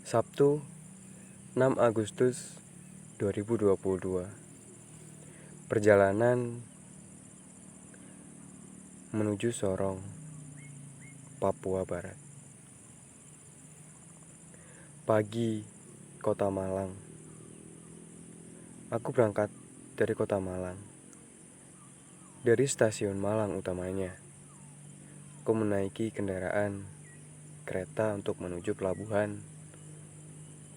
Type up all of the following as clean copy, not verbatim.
Sabtu 6 Agustus 2022. Perjalanan menuju Sorong, Papua Barat. Pagi, Kota Malang. Aku berangkat dari Kota Malang. Dari stasiun Malang utamanya. Aku menaiki kendaraan kereta untuk menuju pelabuhan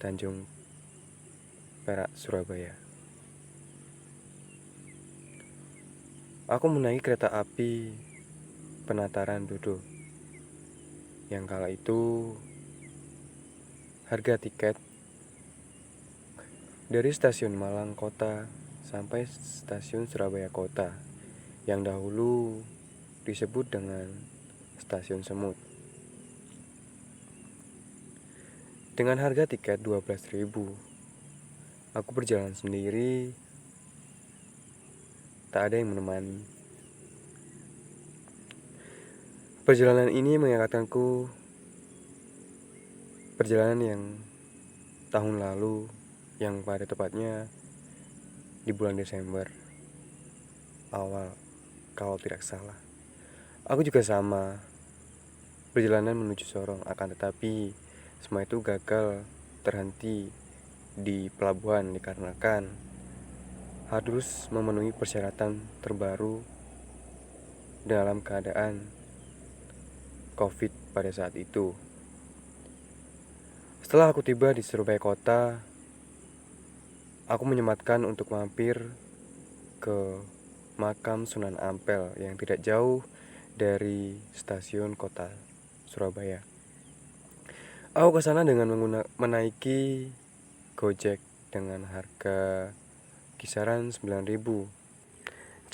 Tanjung Perak, Surabaya. Aku menaiki kereta api Penataran Dodo. Yang kala itu harga tiket dari stasiun Malang Kota sampai stasiun Surabaya Kota yang dahulu disebut dengan Stasiun Semut, dengan harga tiket 12.000. Aku berjalan sendiri, tak ada yang menemani. Perjalanan ini mengingatkanku perjalanan yang tahun lalu, yang pada tepatnya di bulan Desember awal, kalau tidak salah. Aku juga sama, perjalanan menuju Sorong, akan tetapi semua itu gagal terhenti di pelabuhan dikarenakan harus memenuhi persyaratan terbaru dalam keadaan COVID pada saat itu. Setelah aku tiba di Surabaya Kota, aku menyematkan untuk mampir ke makam Sunan Ampel yang tidak jauh dari stasiun kota Surabaya. Aku ke sana dengan menaiki Gojek dengan harga kisaran 9.000.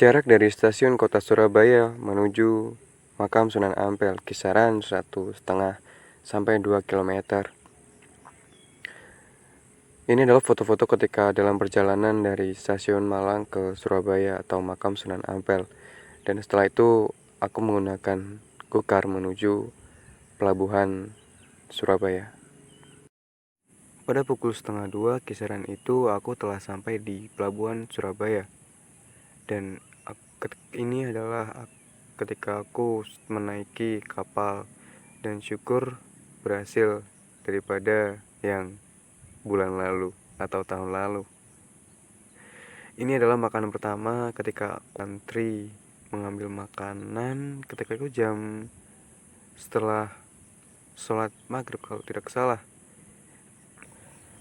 Jarak dari stasiun kota Surabaya menuju makam Sunan Ampel kisaran 1,5 sampai 2 km. Ini adalah foto-foto ketika dalam perjalanan dari stasiun Malang ke Surabaya atau makam Sunan Ampel. Dan setelah itu aku menggunakan gokar menuju pelabuhan Surabaya. Pada pukul 1:30 kisaran itu aku telah sampai di pelabuhan Surabaya. Dan ini adalah ketika aku menaiki kapal, dan syukur berhasil daripada yang bulan lalu atau tahun lalu. Ini adalah makanan pertama ketika antri mengambil makanan ketika itu jam setelah sholat maghrib kalau tidak salah.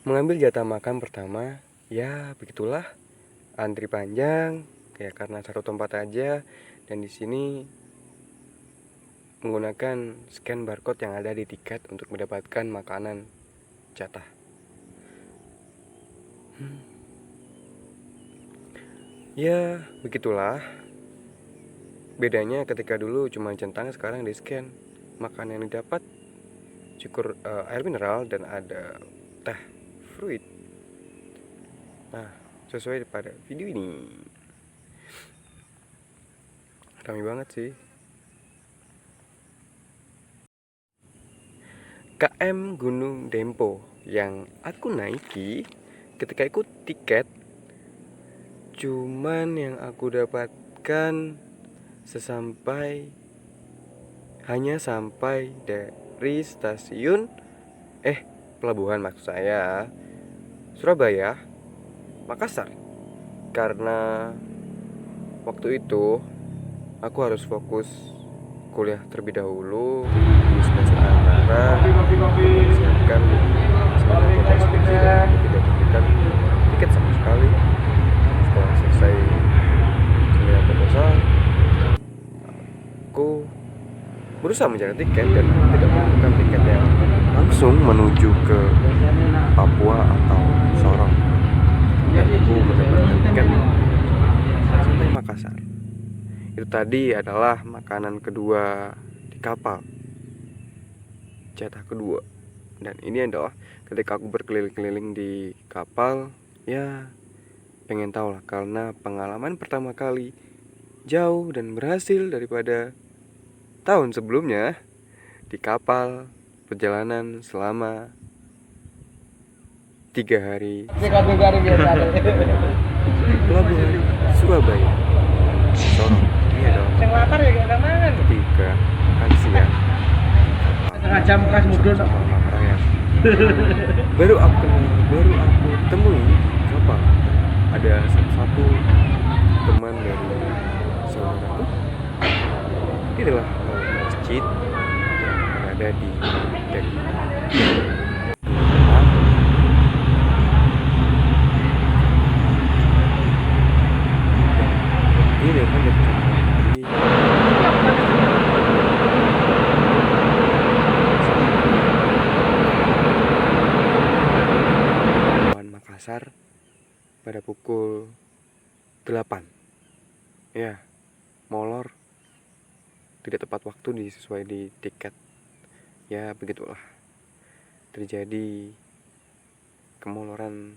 Mengambil jatah makan pertama, ya begitulah, antri panjang ya karena satu tempat aja, dan di sini menggunakan scan barcode yang ada di tiket untuk mendapatkan makanan jatah. Ya begitulah, bedanya ketika dulu cuma centang, sekarang di scan. Makanan yang didapat syukur air mineral dan ada teh fruit. Nah, sesuai pada video ini. Ramai banget sih. KM Gunung Dempo yang aku naiki ketika ikut tiket, cuman yang aku dapatkan hanya sampai dari stasiun pelabuhan maksud saya Surabaya, Makassar. Karena waktu itu aku harus fokus kuliah terlebih dahulu di semester antara, mempersiapkan seminar skripsi, dan aku tidak memberikan tiket sama sekali. Setelah selesai seminar proposal, aku berusaha mencari tiket dan tidak menemukan tiket yang langsung menuju ke Papua atau Sorong. Dan aku mendapatkan tiket sampai Makassar. Itu tadi adalah makanan kedua di kapal, jatah kedua. Dan ini adalah ketika aku berkeliling-keliling di kapal, ya pengen tahu lah, karena pengalaman pertama kali jauh dan berhasil daripada tahun sebelumnya di kapal perjalanan selama 3 hari Hari biasa. pelabuhan Surabaya Sorong. Ini adalah Yang lapar ya gak mangan. ketika makan siang Setengah jam kas mudun. sama orang yang baru aku temui kapal. Ada satu teman dari saudaraku. Ini adalah masjid yang berada di dek. Ini depan dari Makassar pada pukul 8. Ya, molor tidak tepat waktu sesuai di tiket. Ya, begitulah. Terjadi kemoloran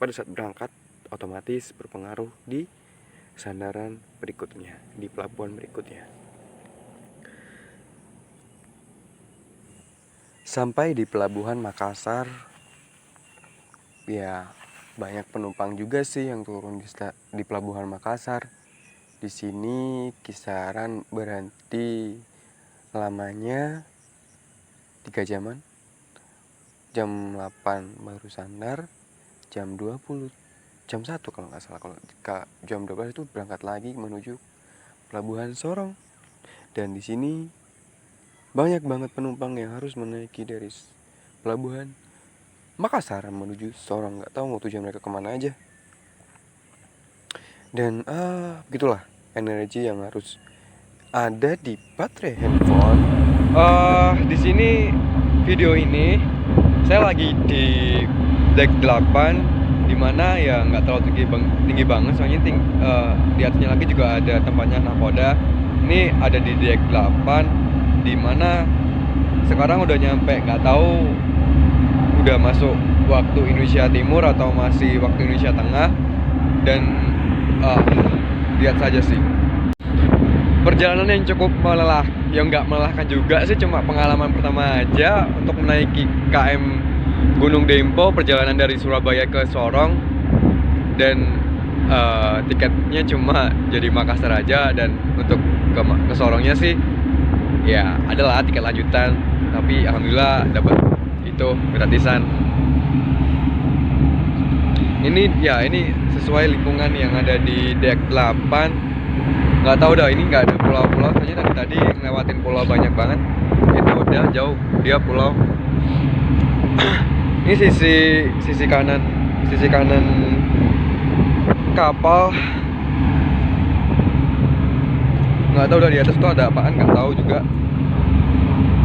pada saat berangkat, otomatis berpengaruh di sandaran berikutnya, di pelabuhan berikutnya. Sampai di pelabuhan Makassar, ya banyak penumpang juga sih yang turun di pelabuhan Makassar. Di sini kisaran berhenti lamanya 3 jaman. Jam 8 baru sandar, jam 20, jam 1 kalau nggak salah. Kalau jam 12 itu berangkat lagi menuju pelabuhan Sorong. Dan di sini banyak banget penumpang yang harus menaiki dari pelabuhan Makassar menuju Sorong. Nggak tahu mau tujuan mereka kemana aja. Dan begitulah energi yang harus ada di baterai handphone. Di sini video ini saya lagi di deck 8, dimana ya nggak terlalu tinggi banget, soalnya di atasnya lagi juga ada tempatnya nakoda. Ini ada di deck 8, dimana sekarang udah nyampe, nggak tahu udah masuk waktu Indonesia Timur atau masih waktu Indonesia Tengah. Dan lihat saja sih, perjalanan yang cukup yang nggak melelahkan juga sih, cuma pengalaman pertama aja untuk menaiki KM Gunung Dempo, perjalanan dari Surabaya ke Sorong. Dan tiketnya cuma jadi Makassar aja, dan untuk ke Sorongnya sih ya adalah tiket lanjutan, tapi alhamdulillah dapat itu gratisan. Ini sesuai lingkungan yang ada di deck 8. Nggak tahu dah, ini nggak ada pulau-pulau, soalnya tadi ngelewatin pulau banyak banget. Itu udah jauh dia pulau. Ini sisi kanan kapal. Nggak tahu udah di atas tuh ada apaan, nggak tahu juga.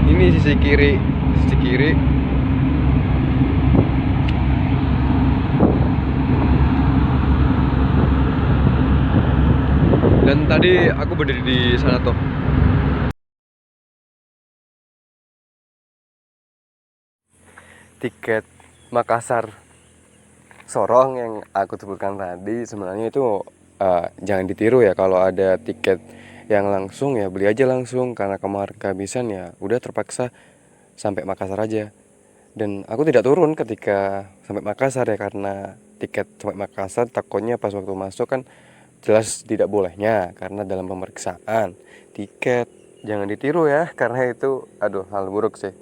Ini sisi kiri. Dan tadi aku berdiri di sana tuh. Tiket Makassar Sorong yang aku sebutkan tadi sebenarnya itu jangan ditiru ya. Kalau ada tiket yang langsung ya beli aja langsung, karena kemarin kehabisan ya udah terpaksa sampai Makassar aja. Dan aku tidak turun ketika sampai Makassar ya, karena tiket sampai Makassar takutnya pas waktu masuk kan jelas tidak bolehnya karena dalam pemeriksaan tiket. Jangan ditiru ya, karena itu hal buruk sih.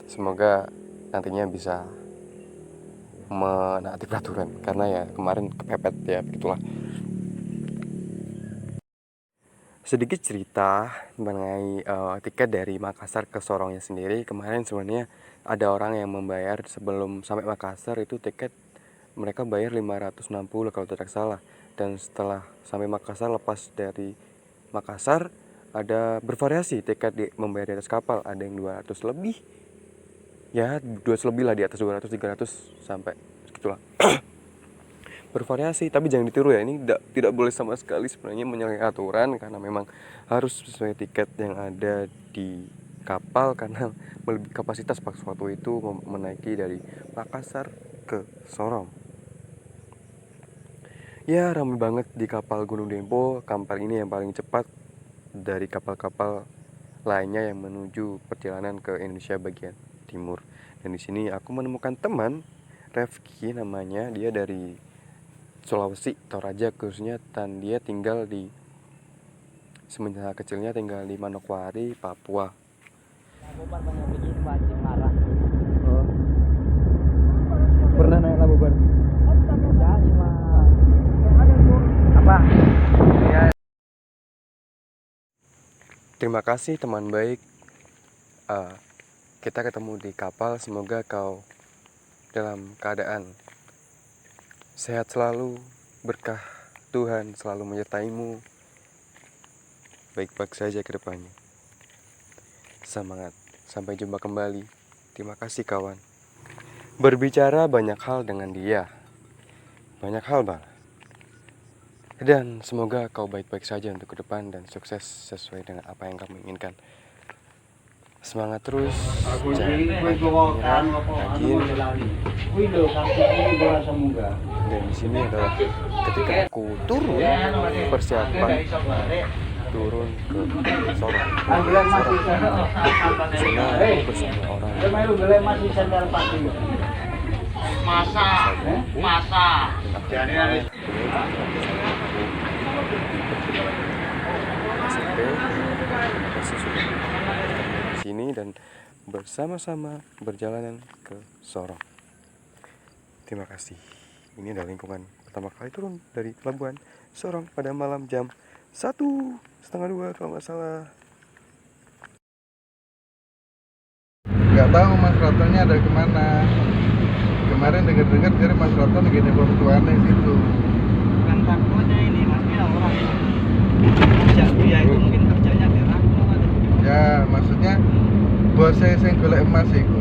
Semoga nantinya bisa menaati peraturan, karena ya kemarin kepepet ya, begitulah. Sedikit cerita mengenai tiket dari Makassar ke Sorongnya sendiri. Kemarin sebenarnya ada orang yang membayar sebelum sampai Makassar itu tiket mereka bayar 560 kalau tidak salah. Dan setelah sampai Makassar, lepas dari Makassar, ada bervariasi tiket membayar di atas kapal. Ada yang 200 lebih, ya 200 lebih lah, di atas 200, 300 sampai segitulah. Bervariasi, tapi jangan ditiru ya. Ini tidak boleh sama sekali sebenarnya menyalahi aturan, karena memang harus sesuai tiket yang ada di kapal, karena melebihi kapasitas pas waktu itu menaiki dari Makassar ke Sorong. Ya ramai banget di kapal Gunung Dempo. Kapal ini yang paling cepat dari kapal-kapal lainnya yang menuju perjalanan ke Indonesia bagian timur. Dan di sini aku menemukan teman Refki namanya, dia dari Sulawesi, Toraja khususnya, dan dia tinggal di semenjak kecilnya tinggal di Manokwari, Papua. Oh. Pernah naik Labuban? Ya cuma apa? Ya. Terima kasih teman baik. Kita ketemu di kapal. Semoga kau dalam keadaan sehat selalu, berkah Tuhan selalu menyertaimu, baik-baik saja ke depannya. Semangat, sampai jumpa kembali. Terima kasih kawan. Berbicara banyak hal dengan dia, banyak hal banget. Dan semoga kau baik-baik saja untuk ke depan dan sukses sesuai dengan apa yang kamu inginkan. Semangat terus, jangan menyerah, rajin. Dan di sini adalah ketika aku turun persiapan turun ke Sorong. Di sana aku bersama orang. Masa. SMP masih sudah di sini dan bersama-sama berjalanan ke Sorong. Terima kasih. Ini adalah lingkungan pertama kali turun dari pelabuhan Sorong pada malam jam 1:30 kalau nggak salah. Nggak tahu Mas Rotonya ada kemana. Kemarin dengar-dengar dari Mas Roto lagi nelfon tuannya situ. Bukan takutnya ini maksudnya orang yang dia itu mungkin kerjanya di Rangkong atau Ya maksudnya bos saya yang golek emas itu